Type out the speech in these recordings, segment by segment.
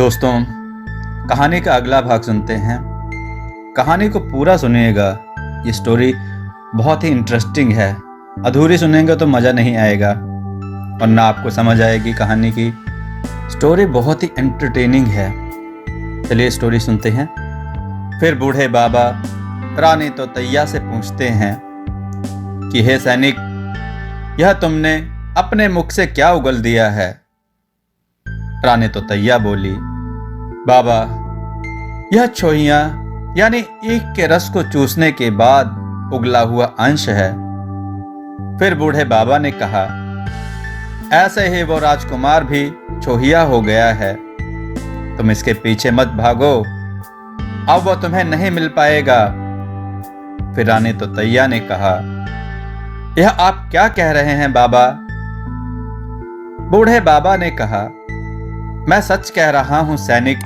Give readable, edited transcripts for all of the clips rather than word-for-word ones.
दोस्तों, कहानी का अगला भाग सुनते हैं। कहानी को पूरा सुनिएगा। ये स्टोरी बहुत ही इंटरेस्टिंग है। अधूरी सुनेंगे तो मज़ा नहीं आएगा और ना आपको समझ आएगी। कहानी की स्टोरी बहुत ही एंटरटेनिंग है। चलिए स्टोरी सुनते हैं। फिर बूढ़े बाबा रानी तोतैया से पूछते हैं कि हे सैनिक, यह तुमने अपने मुख से क्या उगल दिया है? रानी तोतैया बोली, बाबा, यह छोइयां यानी ईख के रस को चूसने के बाद उगला हुआ अंश है। फिर बूढ़े बाबा ने कहा, ऐसे ही वो राजकुमार भी छोहिया हो गया है। तुम इसके पीछे मत भागो, अब वो तुम्हें नहीं मिल पाएगा। फिर रानी तोतैया ने कहा, यह आप क्या कह रहे हैं बाबा? बूढ़े बाबा ने कहा, मैं सच कह रहा हूं सैनिक,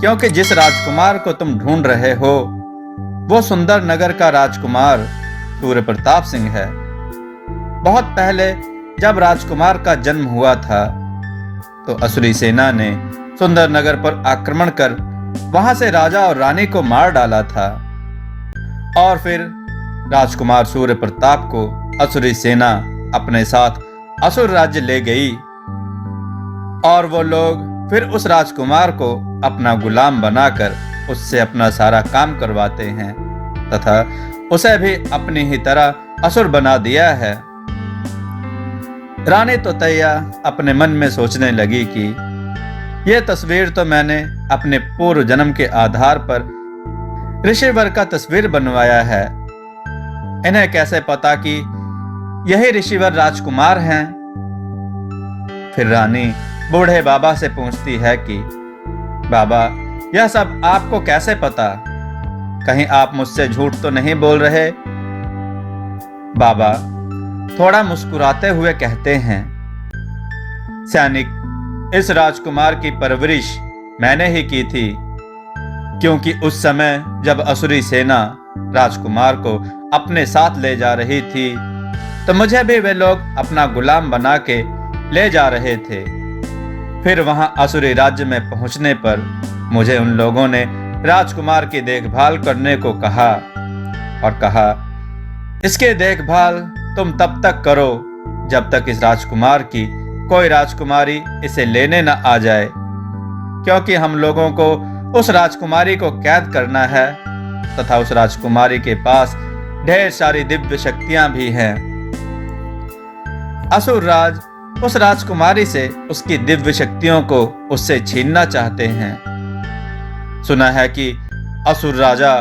क्योंकि जिस राजकुमार को तुम ढूंढ रहे हो वो सुंदर नगर का राजकुमार सूर्य प्रताप सिंह है। बहुत पहले जब राजकुमार का जन्म हुआ था तो असुरी सेना ने सुंदर नगर पर आक्रमण कर वहां से राजा और रानी को मार डाला था। और फिर राजकुमार सूर्य प्रताप को असुरी सेना अपने साथ असुर राज्य ले गई और वो लोग फिर उस राजकुमार को अपना गुलाम बनाकर उससे अपना सारा काम करवाते हैं तथा उसे भी अपनी ही तरह असुर बना दिया है। रानी तोतैया अपने मन में सोचने लगी कि यह तस्वीर तो मैंने अपने पूर्व जन्म के आधार पर ऋषिवर का तस्वीर बनवाया है। इन्हें कैसे पता कि यही ऋषिवर राजकुमार हैं? फिर रानी बूढ़े बाबा से पूछती है कि बाबा, यह सब आपको कैसे पता? कहीं आप मुझसे झूठ तो नहीं बोल रहे? बाबा थोड़ा मुस्कुराते हुए कहते हैं, सैनिक, इस राजकुमार की परवरिश मैंने ही की थी, क्योंकि उस समय जब असुरी सेना राजकुमार को अपने साथ ले जा रही थी तो मुझे भी वे लोग अपना गुलाम बना के ले जा रहे थे। फिर वहां असुरी राज्य में पहुंचने पर मुझे उन लोगों ने राजकुमार की देखभाल करने को कहा और कहा, इसकी देखभाल तुम तब तक करो जब तक इस राजकुमार की कोई राजकुमारी इसे लेने न आ जाए, क्योंकि हम लोगों को उस राजकुमारी को कैद करना है तथा उस राजकुमारी के पास ढेर सारी दिव्य शक्तियां भी हैं। असुर राज उस राजकुमारी से उसकी दिव्य शक्तियों को उससे छीनना चाहते हैं। सुना है कि असुर राजा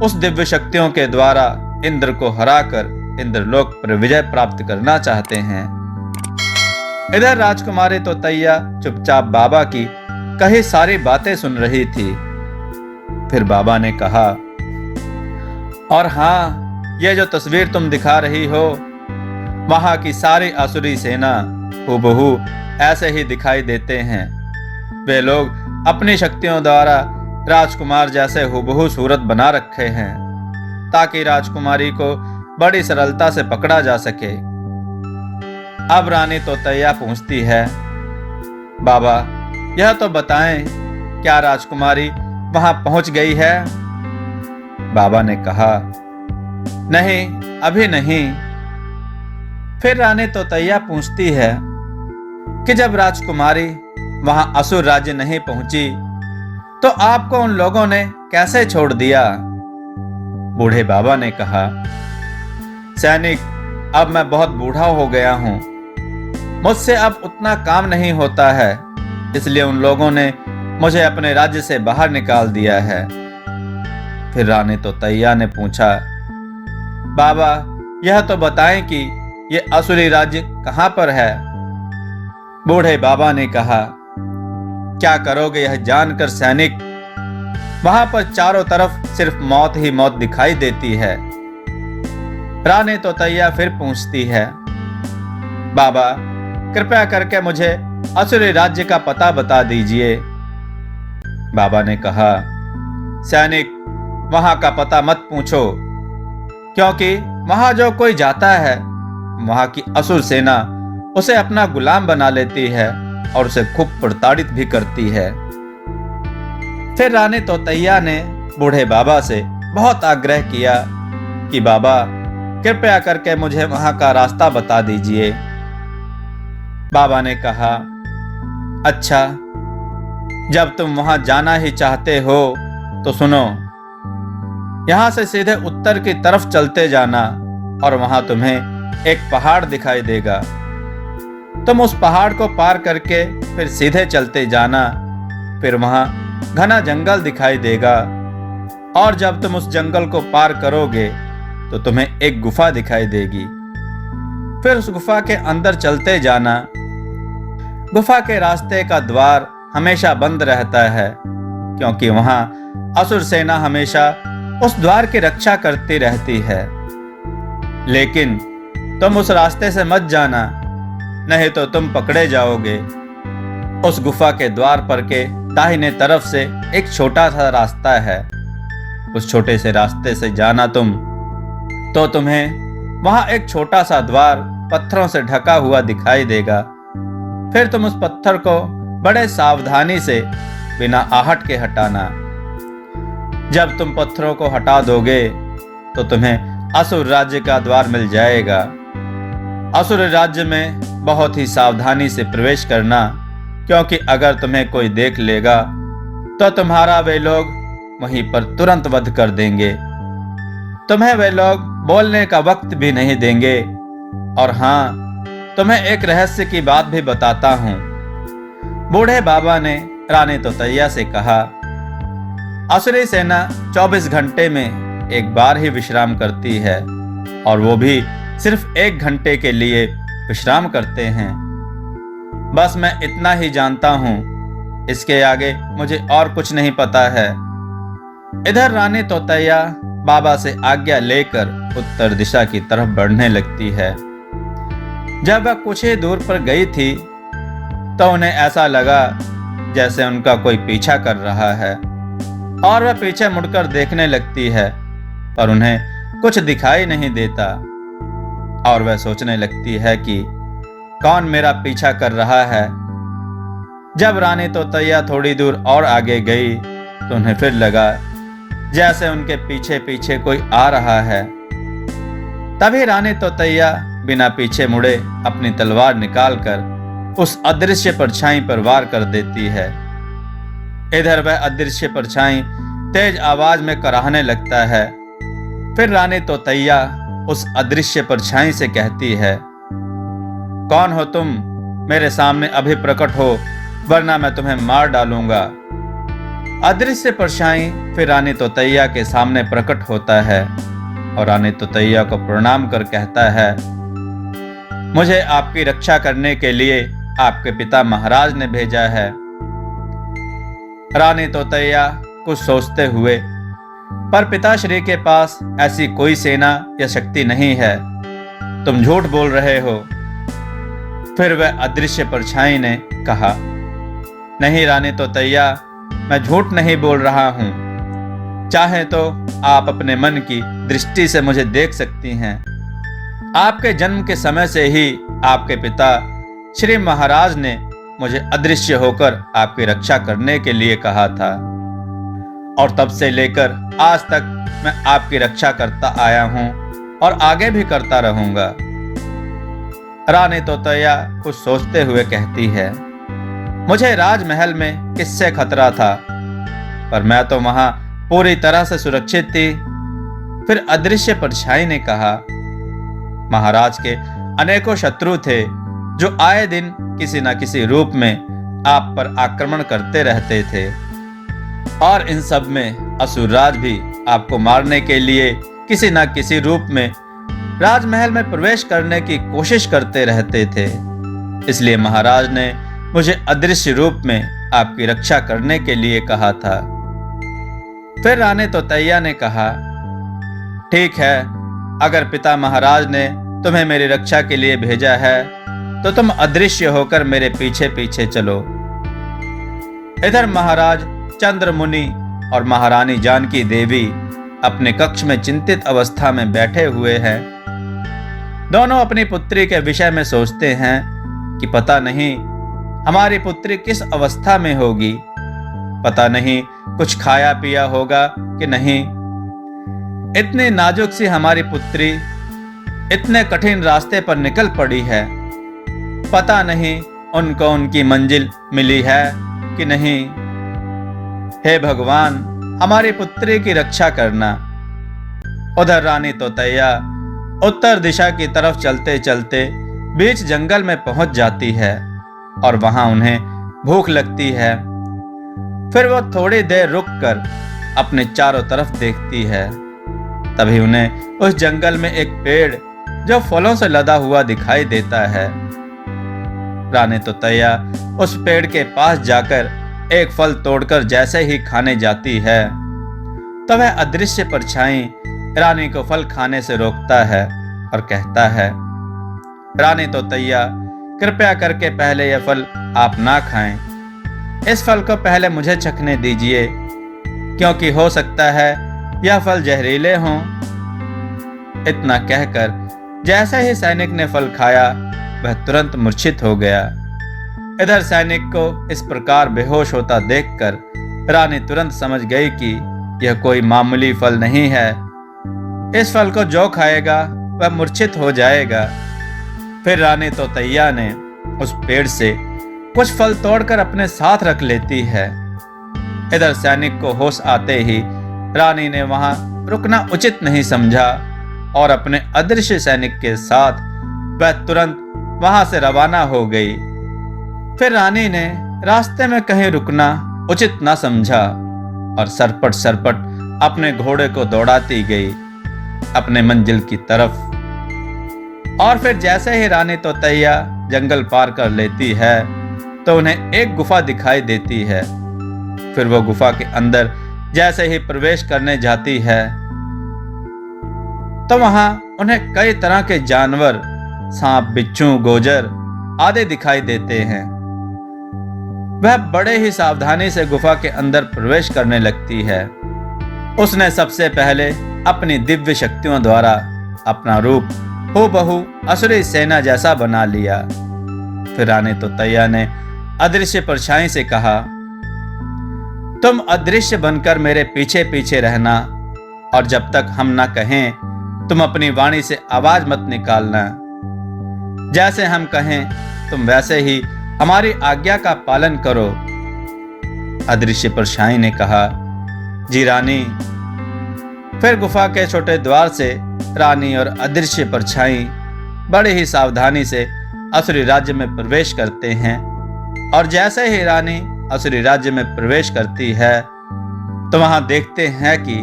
उस दिव्य शक्तियों के द्वारा इंद्र को हराकर इंद्रलोक पर विजय प्राप्त करना चाहते हैं। इधर राजकुमारी तोतैया चुपचाप बाबा की कही सारी बातें सुन रही थी। फिर बाबा ने कहा, और हाँ, ये जो तस्वीर तुम दिखा रही हो, वहां की सारी आसुरी सेना हूबहू ऐसे ही दिखाई देते हैं। वे लोग अपनी शक्तियों द्वारा राजकुमार जैसे हूबहू सूरत बना रखे हैं ताकि राजकुमारी को बड़ी सरलता से पकड़ा जा सके। अब रानी तोतैया पूछती है, बाबा, यह तो बताएं, क्या राजकुमारी वहां पहुंच गई है? बाबा ने कहा, नहीं, अभी नहीं। फिर रानी तोतैया पूछती है कि जब राजकुमारी वहां असुर राज्य नहीं पहुंची तो आपको उन लोगों ने कैसे छोड़ दिया? बूढ़े बाबा ने कहा, सैनिक, अब मैं बहुत बूढ़ा हो गया हूं, मुझसे अब उतना काम नहीं होता है, इसलिए उन लोगों ने मुझे अपने राज्य से बाहर निकाल दिया है। फिर रानी तोतैया ने पूछा, बाबा, यह तो बताएं कि ये असुरी राज्य कहां पर है? बूढ़े बाबा ने कहा, क्या करोगे यह जानकर सैनिक, वहां पर चारों तरफ सिर्फ मौत ही मौत दिखाई देती है। रानी तोतैया फिर पूछती है, बाबा, कृपया करके मुझे असुरी राज्य का पता बता दीजिए। बाबा ने कहा, सैनिक, वहां का पता मत पूछो, क्योंकि वहां जो कोई जाता है वहां की असुर सेना उसे अपना गुलाम बना लेती है और उसे खूब प्रताड़ित भी करती है। फिर रानी तोतैया ने बूढ़े बाबा से बहुत आग्रह किया कि बाबा कृपया करके मुझे वहां का रास्ता बता दीजिए। बाबा ने कहा, अच्छा, जब तुम वहां जाना ही चाहते हो तो सुनो, यहां से सीधे उत्तर की तरफ चलते जाना और वहां तुम्हें एक पहाड़ दिखाई देगा। तुम उस पहाड़ को पार करके फिर सीधे चलते जाना, फिर वहां घना जंगल दिखाई देगा और जब तुम उस जंगल को पार करोगे तो तुम्हें एक गुफा दिखाई देगी। फिर उस गुफा के अंदर चलते जाना। गुफा के रास्ते का द्वार हमेशा बंद रहता है, क्योंकि वहां असुर सेना हमेशा उस द्वार की रक्षा करती रहती है। लेकिन तुम उस रास्ते से मत जाना, नहीं तो तुम पकड़े जाओगे। उस गुफा के द्वार पर के दाहिने तरफ से एक छोटा सा रास्ता है। उस छोटे से रास्ते से जाना तुम, तो तुम्हें वहां एक छोटा सा द्वार पत्थरों से ढका हुआ दिखाई देगा। फिर तुम उस पत्थर को बड़े सावधानी से बिना आहट के हटाना। जब तुम पत्थरों को हटा दोगे तो तुम्हें असुर राज्य का द्वार मिल जाएगा। असुर राज्य में बहुत ही सावधानी से प्रवेश करना, क्योंकि अगर तुम्हें कोई देख लेगा तो तुम्हारा वे लोग वहीं पर तुरंत वध कर देंगे। तुम्हें वे लोग बोलने का वक्त भी नहीं देंगे। और हाँ, तुम्हें एक रहस्य की बात भी बताता हूं। बूढ़े बाबा ने रानी तोतैया से कहा, असुरी सेना 24 घंटे में एक बार ही विश्राम करती है, और वो भी सिर्फ 1 घंटे के लिए विश्राम करते हैं। बस मैं इतना ही जानता हूं, इसके आगे मुझे और कुछ नहीं पता है। इधर रानी तोतैया बाबा से आज्ञा लेकर उत्तर दिशा की तरफ बढ़ने लगती है। जब वह कुछ ही दूर पर गई थी तो उन्हें ऐसा लगा जैसे उनका कोई पीछा कर रहा है, और वह पीछे मुड़कर देखने लगती है, पर उन्हें कुछ दिखाई नहीं देता। और वह सोचने लगती है कि कौन मेरा पीछा कर रहा है। जब रानी तोतैया थोड़ी दूर और आगे गई तो उन्हें फिर लगा जैसे उनके पीछे पीछे कोई आ रहा है। तभी रानी तोतैया बिना पीछे मुड़े अपनी तलवार निकालकर उस अदृश्य परछाई पर वार कर देती है। इधर वह अदृश्य परछाई तेज आवाज में कराहने लगता है। फिर रानी तोतैया उस अदृश्य परछाई से कहती है, कौन हो तुम? मेरे सामने अभी प्रकट हो, वरना मैं तुम्हें मार डालूंगा। अदृश्य परछाई फिर रानी तोतैया के सामने प्रकट होता है और रानी तोतैया को प्रणाम कर कहता है, मुझे आपकी रक्षा करने के लिए आपके पिता महाराज ने भेजा है। रानी तोतैया कुछ सोचते हुए, पर पिताश्री के पास ऐसी कोई सेना या शक्ति नहीं है, तुम झूठ बोल रहे हो। फिर वह अदृश्य परछाई ने कहा, नहीं रानी तोतैया, मैं झूठ नहीं बोल रहा हूं। चाहे तो आप अपने मन की दृष्टि से मुझे देख सकती हैं। आपके जन्म के समय से ही आपके पिता श्री महाराज ने मुझे अदृश्य होकर आपकी रक्षा करने के लिए कहा था, और तब से लेकर आज तक मैं आपकी रक्षा करता आया हूं और आगे भी करता रहूंगा। रानी तोतैया कुछ सोचते हुए कहती है, मुझे राजमहल में किससे खतरा था, पर मैं तो वहां पूरी तरह से सुरक्षित थी। फिर अदृश्य परछाई ने कहा, महाराज के अनेकों शत्रु थे जो आए दिन किसी न किसी रूप में आप पर आक्रमण करते रहते थे, और इन सब में असुरराज भी आपको मारने के लिए किसी न किसी रूप में राजमहल में प्रवेश करने की कोशिश करते रहते थे। इसलिए महाराज ने मुझे अदृश्य रूप में आपकी रक्षा करने के लिए कहा था। फिर रानी तोतैया ने कहा, ठीक है, अगर पिता महाराज ने तुम्हें मेरी रक्षा के लिए भेजा है तो तुम अदृश्य होकर मेरे पीछे पीछे चलो। इधर महाराज चंद्रमुनि और महारानी जानकी देवी अपने कक्ष में चिंतित अवस्था में बैठे हुए हैं। दोनों अपनी पुत्री के विषय में सोचते हैं कि पता नहीं हमारी पुत्री किस अवस्था में होगी, पता नहीं कुछ खाया पिया होगा कि नहीं। इतनी नाजुक सी हमारी पुत्री इतने कठिन रास्ते पर निकल पड़ी है, पता नहीं उनको उनकी मंजिल मिली है कि नहीं। हे भगवान, हमारी पुत्री की रक्षा करना। उधर रानी तोतैया उत्तर दिशा की तरफ चलते चलते बीच जंगल में पहुंच जाती है और वहां उन्हें भूख लगती है। फिर वो थोड़ी देर रुककर अपने चारों तरफ देखती है। तभी उन्हें उस जंगल में एक पेड़ जो फलों से लदा हुआ दिखाई देता है। रानी तोतैया उस पेड़ के पास जाकर एक फल तोड़कर जैसे ही खाने जाती है तो वह अदृश्य परछाई रानी को फल खाने से रोकता है और कहता है, रानी तोतैया, कृपया करके पहले यह फल आप ना खाएं। इस फल को पहले मुझे चखने दीजिए, क्योंकि हो सकता है यह फल जहरीले हों। इतना कहकर जैसे ही सैनिक ने फल खाया वह तुरंत मूर्छित हो गया। इधर सैनिक को इस प्रकार बेहोश होता देखकर रानी तुरंत समझ गई कि यह कोई मामूली फल नहीं है। इस फल को जो खाएगा वह मूर्छित हो जाएगा। फिर रानी तोतैया ने उस पेड़ से कुछ फल तोड़कर अपने साथ रख लेती है। इधर सैनिक को होश आते ही रानी ने वहां रुकना उचित नहीं समझा और अपने अदृश्य सैनिक के साथ वह तुरंत वहां से रवाना हो गई। फिर रानी ने रास्ते में कहीं रुकना उचित न समझा और सरपट सरपट अपने घोड़े को दौड़ाती गई अपने मंजिल की तरफ। और फिर जैसे ही रानी तोतैया जंगल पार कर लेती है तो उन्हें एक गुफा दिखाई देती है। फिर वो गुफा के अंदर जैसे ही प्रवेश करने जाती है तो वहां उन्हें कई तरह के जानवर, सांप, बिच्छू, गोजर आदि दिखाई देते हैं। वह बड़े ही सावधानी से गुफा के अंदर प्रवेश करने लगती है। उसने सबसे पहले अपनी दिव्य शक्तियों द्वारा अपना रूप हूबहू असुरी सेना जैसा बना लिया। फिर रानी तोतैया ने अदृश्य परछाई से कहा, तुम अदृश्य बनकर मेरे पीछे पीछे रहना और जब तक हम ना कहें तुम अपनी वाणी से आवाज मत निकालना। जैसे हम कहें तुम वैसे ही हमारी आज्ञा का पालन करो। अदृश्य परछाई ने कहा, जी रानी। फिर गुफा के छोटे द्वार से रानी और अदृश्य परछाई बड़े ही सावधानी से असुरी राज्य में प्रवेश करते हैं। और जैसे ही रानी असुरी राज्य में प्रवेश करती है तो वहां देखते हैं कि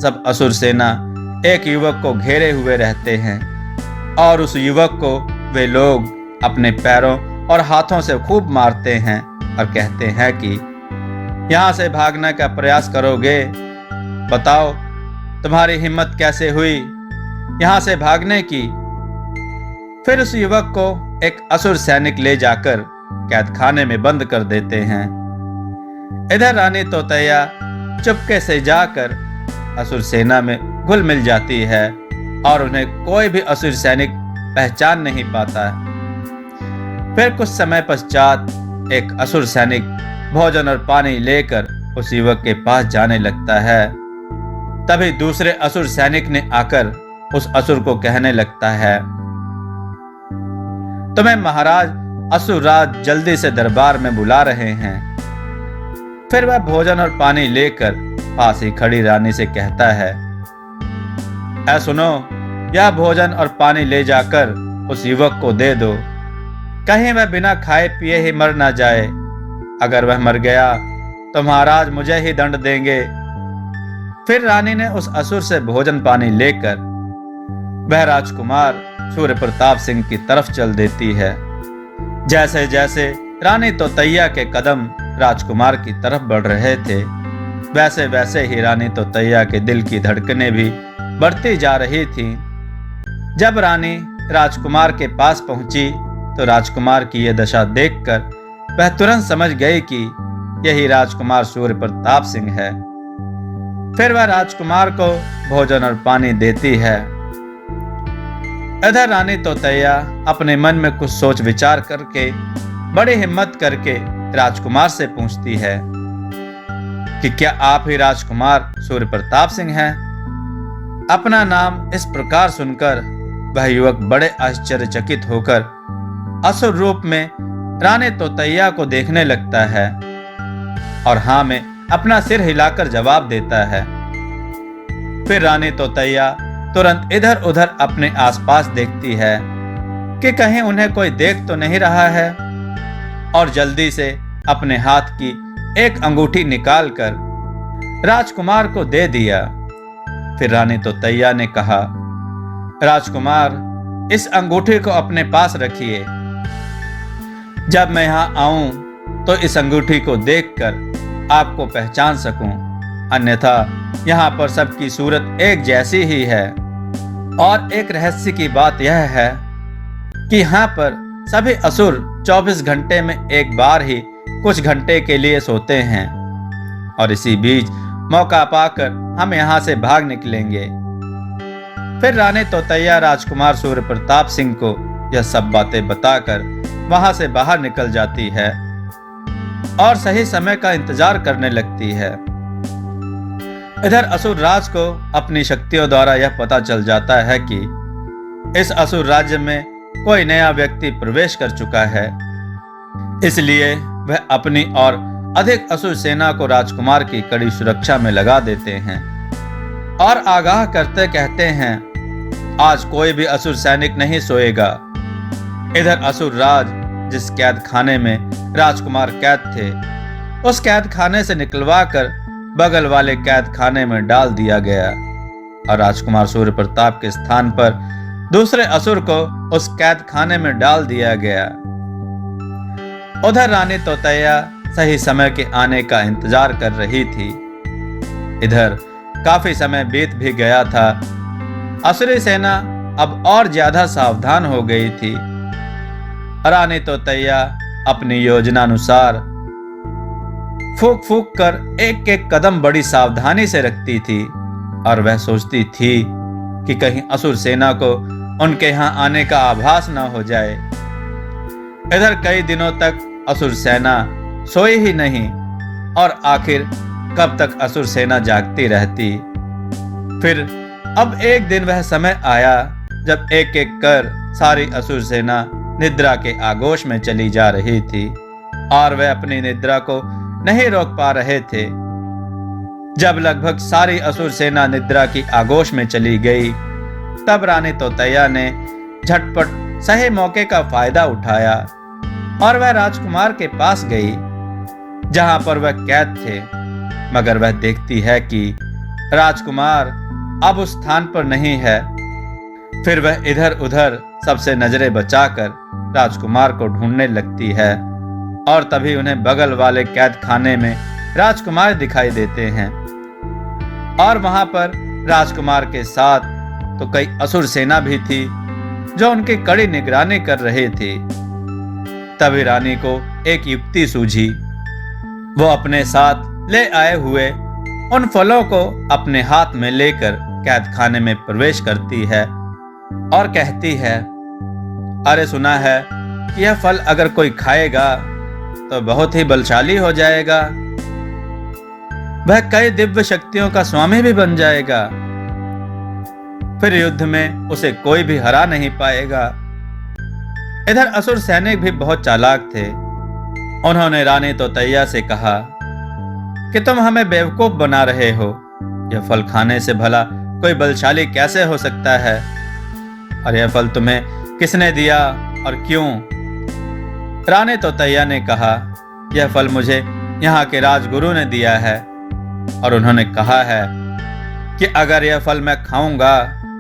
सब असुर सेना एक युवक को घेरे हुए रहते हैं और उस युवक को वे लोग अपने पैरों और हाथों से खूब मारते हैं और कहते हैं कि यहां से भागने का प्रयास करोगे? बताओ तुम्हारी हिम्मत कैसे हुई यहां से भागने की? फिर उस युवक को एक असुर सैनिक ले जाकर कैद खाने में बंद कर देते हैं। इधर रानी तोतैया चुपके से जाकर असुर सेना में घुल मिल जाती है और उन्हें कोई भी असुर सैनिक पहचान नहीं पाता। फिर कुछ समय पश्चात एक असुर सैनिक भोजन और पानी लेकर उस युवक के पास जाने लगता है। तभी दूसरे असुर सैनिक ने आकर उस असुर को कहने लगता है, तुम्हें महाराज असुरराज जल्दी से दरबार में बुला रहे हैं। फिर वह भोजन और पानी लेकर पास ही खड़ी रानी से कहता है, ऐ सुनो, यह भोजन और पानी ले जाकर उस युवक को दे दो, कहीं वह बिना खाए पिए ही मर ना जाए। अगर वह मर गया तो महाराज मुझे ही दंड देंगे। फिर रानी ने उस असुर से भोजन पानी लेकर वह राजकुमार सूर्य प्रताप सिंह की तरफ चल देती है। जैसे जैसे रानी तोतैया के कदम राजकुमार की तरफ बढ़ रहे थे वैसे वैसे ही रानी तोतैया के दिल की धड़कनें भी बढ़ती जा रही थीं। जब रानी राजकुमार के पास पहुंची तो राजकुमार की यह दशा देखकर वह तुरंत समझ गई कि यही राजकुमार सूर्य प्रताप सिंह है। फिर वह राजकुमार को भोजन और पानी देती है। इधर रानी तोतैया अपने मन में कुछ सोच विचार करके बड़ी हिम्मत करके राजकुमार से पूछती है, कि क्या आप ही राजकुमार सूर्य प्रताप सिंह हैं? अपना नाम इस प्रकार सुनकर वह युवक बड़े आश्चर्यचकित होकर असुर रूप में रानी तोतैया को देखने लगता है और हाँ में अपना सिर हिलाकर जवाब देता है। फिर रानी तोतैया तुरंत इधर उधर अपने आसपास देखती है कि कहीं उन्हें कोई देख तो नहीं रहा है, और जल्दी से अपने हाथ की एक अंगूठी निकालकर राजकुमार को दे दिया। फिर रानी तोतैया ने कहा, राजकुमार, इस अंगूठी को अपने पास रखिए। जब मैं यहाँ आऊं तो इस अंगूठी को देखकर आपको पहचान सकूं, अन्यथा यहाँ पर सबकी सूरत एक जैसी ही है। और एक रहस्य की बात यह है कि यहाँ पर सभी असुर 24 घंटे में एक बार ही कुछ घंटे के लिए सोते हैं, और इसी बीच मौका पाकर हम यहाँ से भाग निकलेंगे। फिर रानी तोतैया राजकुमार सूर्य प्रताप सिंह को यह सब बातें बताकर वहां से बाहर निकल जाती है और सही समय का इंतजार करने लगती है। इधर असुर राज को अपनी शक्तियों द्वारा यह पता चल जाता है कि इस असुर राज्य में कोई नया व्यक्ति प्रवेश कर चुका है, इसलिए वह अपनी और अधिक असुर सेना को राजकुमार की कड़ी सुरक्षा में लगा देते हैं और आगाह करते कहते हैं, आज कोई भी असुर सैनिक नहीं सोएगा। इधर असुर राज जिस कैद खाने में राजकुमार कैद थे, उस कैद खाने से निकलवाकर बगल वाले कैद खाने में डाल दिया गया और राजकुमार सूर्य प्रताप के स्थान पर दूसरे असुर को उस कैद खाने में डाल दिया गया। उधर रानी तोतैया सही समय के आने का इंतजार कर रही थी। इधर काफी समय बीत भी गया था। असुरी सेना अब और ज्यादा सावधान हो गई थी। रानी तोतैया अपनी योजना अनुसार फूंक फूंक कर एक एक कदम बड़ी सावधानी से रखती थी और वह सोचती थी कि कहीं असुर सेना को उनके यहाँ आने का आभास न हो जाए। इधर कई दिनों तक असुर सेना सोई ही नहीं और आखिर कब तक असुर सेना जागती रहती। फिर अब एक दिन वह समय आया जब एक एक कर सारी असुर सेना निद्रा के आगोश में चली जा रही थी और वह अपनी निद्रा को नहीं रोक पा रहे थे। जब लगभग सारी असुर सेना निद्रा की आगोश में चली गई, तब रानी तोतैया ने झटपट सही मौके का फायदा उठाया और वह राजकुमार के पास गई जहां पर वह कैद थे, मगर वह देखती है कि राजकुमार अब उस स्थान पर नहीं है। फिर वह इधर उधर सबसे नजरें बचाकर राजकुमार को ढूंढने लगती है और तभी उन्हें बगल वाले कैद खाने में राजकुमार दिखाई देते हैं और वहां पर राजकुमार के साथ तो कई असुर सेना भी थी जो उनकी कड़ी निगरानी कर रहे थे। तभी रानी को एक युक्ति सूझी। वो अपने साथ ले आए हुए उन फलों को अपने हाथ में लेकर कैद खाने में प्रवेश करती है और कहती है, अरे सुना है कि यह फल अगर कोई खाएगा तो बहुत ही बलशाली हो जाएगा, वह कई दिव्य शक्तियों का स्वामी भी बन जाएगा, फिर युद्ध में उसे कोई भी हरा नहीं पाएगा। इधर असुर सैनिक भी बहुत चालाक थे। उन्होंने रानी तोतैया से कहा कि तुम हमें बेवकूफ बना रहे हो, यह फल खाने से भला कोई बलशाली कैसे हो सकता है, और यह फल तुम्हें किसने दिया और क्यों? रानी तोतैया ने कहा, यह फल मुझे यहाँ के राजगुरु ने दिया है और उन्होंने कहा है कि अगर यह फल मैं खाऊंगा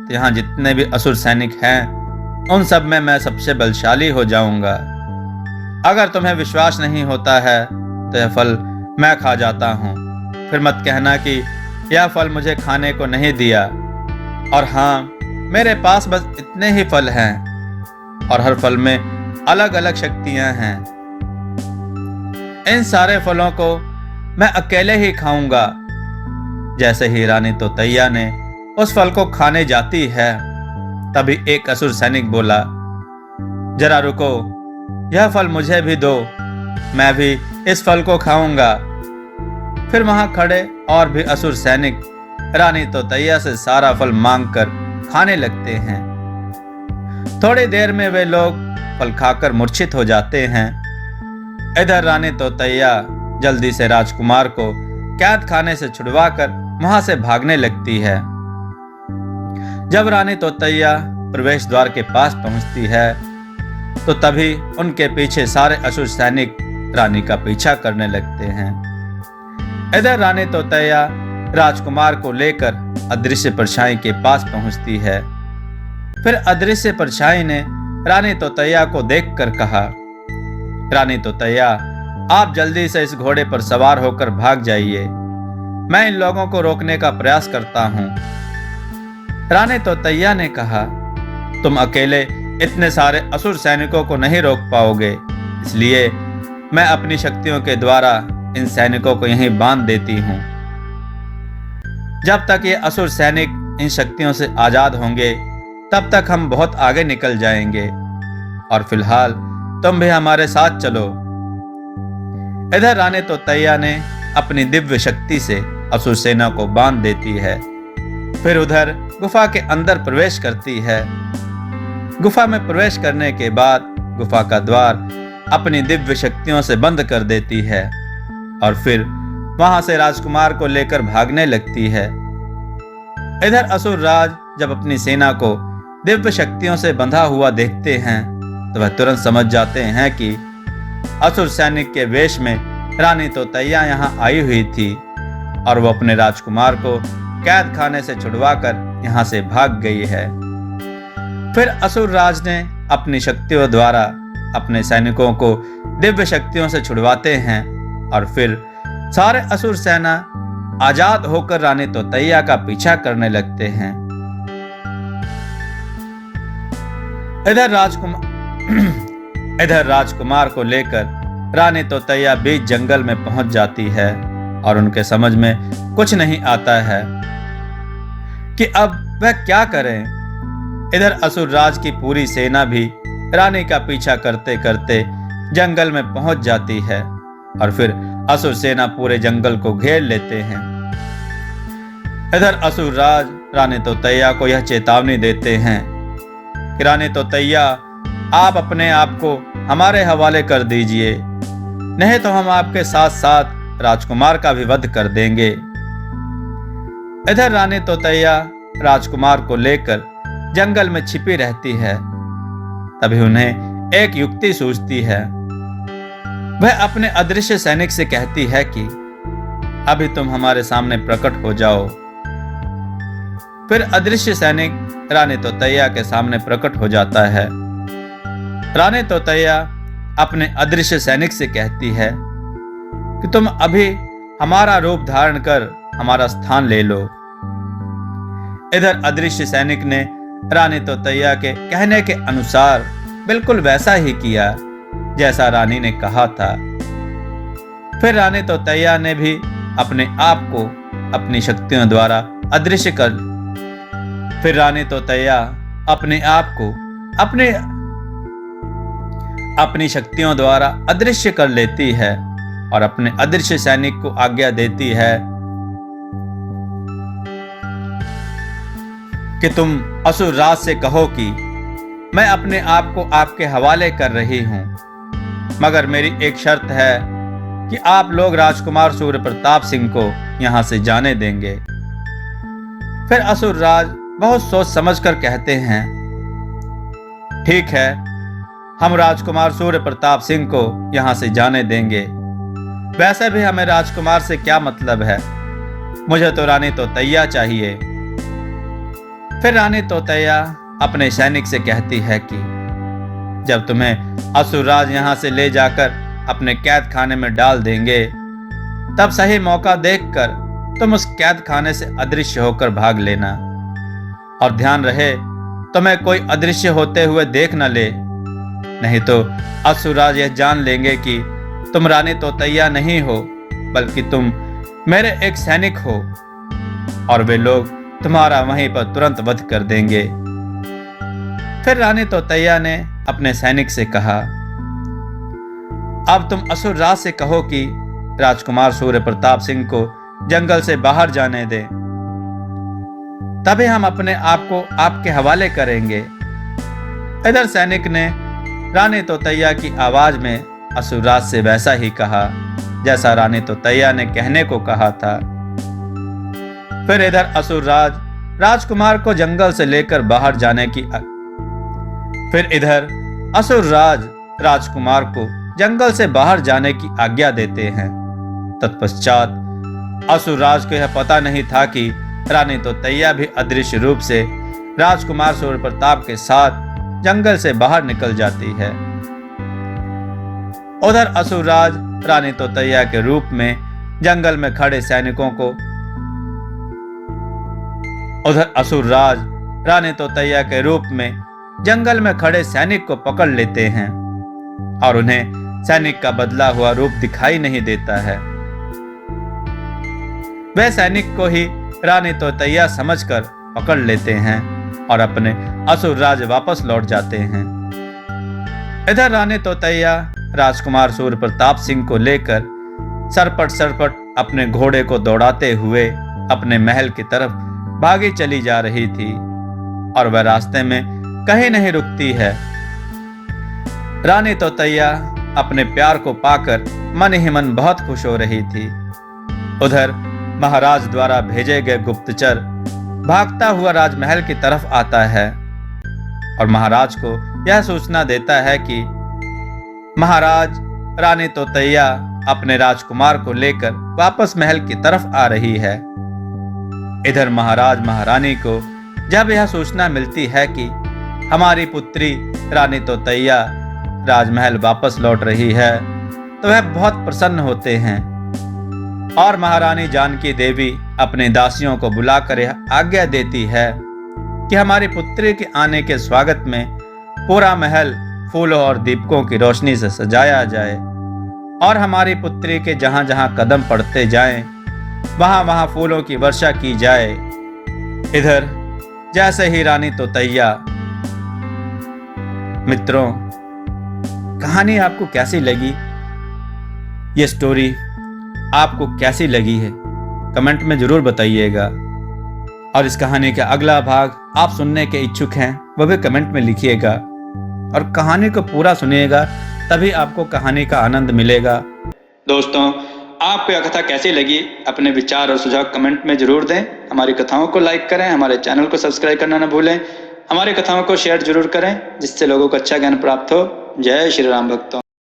तो यहाँ जितने भी असुर सैनिक हैं उन सब में मैं सबसे बलशाली हो जाऊंगा। अगर तुम्हें विश्वास नहीं होता है तो यह फल मैं खा जाता हूँ, फिर मत कहना कि यह फल मुझे खाने को नहीं दिया। और हाँ, मेरे पास बस इतने ही फल हैं और हर फल में अलग अलग शक्तियां हैं। इन सारे फलों को मैं अकेले ही खाऊंगा। जैसे ही रानी तोतैया ने उस फल को खाने जाती है, तभी एक असुर सैनिक बोला, जरा रुको, यह फल मुझे भी दो, मैं भी इस फल को खाऊंगा। फिर वहां खड़े और भी असुर सैनिक रानी तोतैया से सारा फल मांगकर खाने लगते हैं। थोड़ी देर में वे लोग फल खाकर मूर्छित हो जाते हैं। इधर रानी तोतैया जल्दी से राजकुमार को कैद खाने से छुड़वाकर वहां से भागने लगती है। जब रानी तोतैया प्रवेश द्वार के पास पहुंचती है तो तभी उनके पीछे सारे असुर सैनिक रानी का पीछा करने लगते हैं। इधर रानी तोतैया राजकुमार को लेकर अदृश्य परछाई के पास पहुंचती है। फिर अदृश्य परछाई ने रानी तोतैया को देखकर कहा, रानी तोतैया, आप जल्दी से इस घोड़े पर सवार होकर भाग जाइए। मैं इन लोगों को रोकने का प्रयास करता हूं। रानी तोतैया ने कहा, तुम अकेले इतने सारे असुर सैनिकों को नहीं रोक पाओगे, इसलिए मैं अपनी शक्तियों के द्वारा इन सैनिकों को यहीं बांध देती हूं। जब तक ये असुर सैनिक इन शक्तियों से आजाद होंगे तब तक हम बहुत आगे निकल जाएंगे, और फिलहाल तुम भी हमारे साथ चलो। इधर रानी तोतैया ने अपनी दिव्य शक्ति से असुर सेना को बांध देती है। फिर उधर गुफा के अंदर प्रवेश करती है। गुफा में प्रवेश करने के बाद गुफा का द्वार अपनी दिव्य शक्तियों से बंद कर देती है और फिर वहां से राजकुमार को लेकर भागने लगती है। इधर असुर राज जब अपनी सेना को दिव्य शक्तियों से बंधा हुआ देखते हैं तो वह तुरंत समझ जाते हैं कि असुर सैनिक के वेश में रानी तोतैया यहाँ आई हुई थी और वो अपने राजकुमार को कैद खाने से छुड़वाकर यहाँ से भाग गई है। फिर असुर राज ने अपनी शक्तियों द्वारा अपने सैनिकों को दिव्य शक्तियों से छुड़वाते हैं और फिर सारे असुर सेना आजाद होकर रानी तोतैया का पीछा करने लगते हैं। इधर राजकुमार को लेकर रानी तोतैया बीच जंगल में पहुंच जाती है और उनके समझ में कुछ नहीं आता है कि अब वह क्या करें। इधर असुर राज की पूरी सेना भी रानी का पीछा करते करते जंगल में पहुंच जाती है और फिर असुर सेना पूरे जंगल को घेर लेते हैं। इधर असुर राज रानी तोतैया को यह चेतावनी देते हैं कि रानी तोतैया, आप अपने आप को हमारे हवाले कर दीजिए, नहीं तो हम आपके साथ साथ राजकुमार का भी वध कर देंगे। इधर रानी तोतैया राजकुमार को लेकर जंगल में छिपी रहती है। तभी उन्हें एक युक्ति सूझती है। वह अपने अदृश्य सैनिक से कहती है कि अभी तुम हमारे सामने प्रकट हो जाओ। फिर अदृश्य सैनिक रानी तोतैया के सामने प्रकट हो जाता है। रानी तोतैया अपने अदृश्य सैनिक से कहती है कि तुम अभी हमारा रूप धारण कर हमारा स्थान ले लो। इधर अदृश्य सैनिक ने रानी तोतैया के कहने के अनुसार बिल्कुल वैसा ही किया जैसा रानी ने कहा था। फिर रानी तोतैया ने भी अपने आप को अपनी शक्तियों द्वारा अदृश्य कर फिर रानी तोतैया अपने आप को अपनी शक्तियों द्वारा अदृश्य कर लेती है और अपने अदृश्य सैनिक को आज्ञा देती है कि तुम असुर राज से कहो कि मैं अपने आप को आपके हवाले कर रही हूं, मगर मेरी एक शर्त है कि आप लोग राजकुमार सूर्य प्रताप सिंह को यहां से जाने देंगे। फिर असुर राज बहुत सोच समझकर कहते हैं, ठीक है, हम राजकुमार सूर्य प्रताप सिंह को यहां से जाने देंगे। वैसे भी हमें राजकुमार से क्या मतलब है, मुझे तो रानी तोतैया चाहिए। फिर रानी तोतैया अपने सैनिक से कहती है कि जब तुम्हें असुर राज यहां से ले जाकर अपने कैद खाने में डाल देंगे, तब सही मौका देखकर तुम उस कैद खाने से अदृश्य होकर भाग लेना, और ध्यान रहे तुम्हें कोई अदृश्य होते हुए देख न ले, नहीं तो असुर राज यह जान लेंगे कि तुम रानी तोतैया नहीं हो बल्कि तुम मेरे एक सैनिक हो, और वे लोग तुम्हारा वहीं पर तुरंत वध कर देंगे। फिर रानी तोतैया ने अपने सैनिक से कहा, अब तुम असुर राज से कहो कि राजकुमार सूर्य प्रताप सिंह को जंगल से बाहर जाने दें, तभी हम अपने आप को आपके हवाले करेंगे। इधर सैनिक ने रानी तोतैया की आवाज में असुरराज से वैसा ही कहा जैसा रानी तोतैया ने कहने को कहा था। फिर इधर असुरराज राजकुमार को जंगल से लेकर बाहर जाने की राजकुमार को जंगल से बाहर जाने की आज्ञा देते हैं। तत्पश्चात असुरराज को यह पता नहीं था कि रानी तोतैया भी अदृश्य रूप से राजकुमार सूर्य प्रताप के साथ जंगल से बाहर निकल जाती है। उधर असुरराज रानी तोतैया के रूप में जंगल में खड़े सैनिकों को जंगल में खड़े सैनिक को पकड़ लेते हैं और उन्हें सैनिक का बदला हुआ रूप दिखाई नहीं देता है। वे सैनिक को ही रानी तोतैया समझकर पकड़ लेते हैं और अपने असुरराज वापस लौट जाते हैं। इधर रानी तोतैया राजकुमार सूर्य प्रताप सिंह को लेकर सरपट अपने घोड़े को दौड़ाते हुए अपने महल की तरफ भागी चली जा रही थी और वह रास्ते में कहीं नहीं रुकती है। रानी तोतैया अपने प्यार को पाकर मन ही मन बहुत खुश हो रही थी। उधर महाराज द्वारा भेजे गए गुप्तचर भागता हुआ राजमहल की तरफ आता है और महाराज को यह सूचना देता है कि महाराज रानी तोतैया अपने राजकुमार को लेकर वापस महल की तरफ आ रही है। इधर महाराज महारानी को जब यह सूचना मिलती है कि हमारी पुत्री रानी तोतैया राजमहल वापस लौट रही है तो वह बहुत प्रसन्न होते हैं और महारानी जानकी देवी अपने दासियों को बुलाकर यह आज्ञा देती है कि हमारी पुत्री के आने के स्वागत में पूरा महल फूलों और दीपकों की रोशनी से सजाया जाए और हमारी पुत्री के जहां जहां कदम पड़ते जाएं वहां वहां फूलों की वर्षा की जाए। इधर जैसे ही रानी तोतैया, मित्रों, कहानी आपको कैसी लगी? ये स्टोरी आपको कैसी लगी है कमेंट में जरूर बताइएगा और इस कहानी का अगला भाग आप सुनने के इच्छुक हैं वह भी कमेंट में लिखिएगा और कहानी को पूरा सुनिएगा, तभी आपको कहानी का आनंद मिलेगा। दोस्तों, आपको यह कथा कैसी लगी अपने विचार और सुझाव कमेंट में जरूर दें। हमारी कथाओं को लाइक करें, हमारे चैनल को सब्सक्राइब करना न भूलें, हमारी कथाओं को शेयर जरूर करें जिससे लोगों को अच्छा ज्ञान प्राप्त हो। जय श्री राम भक्तों।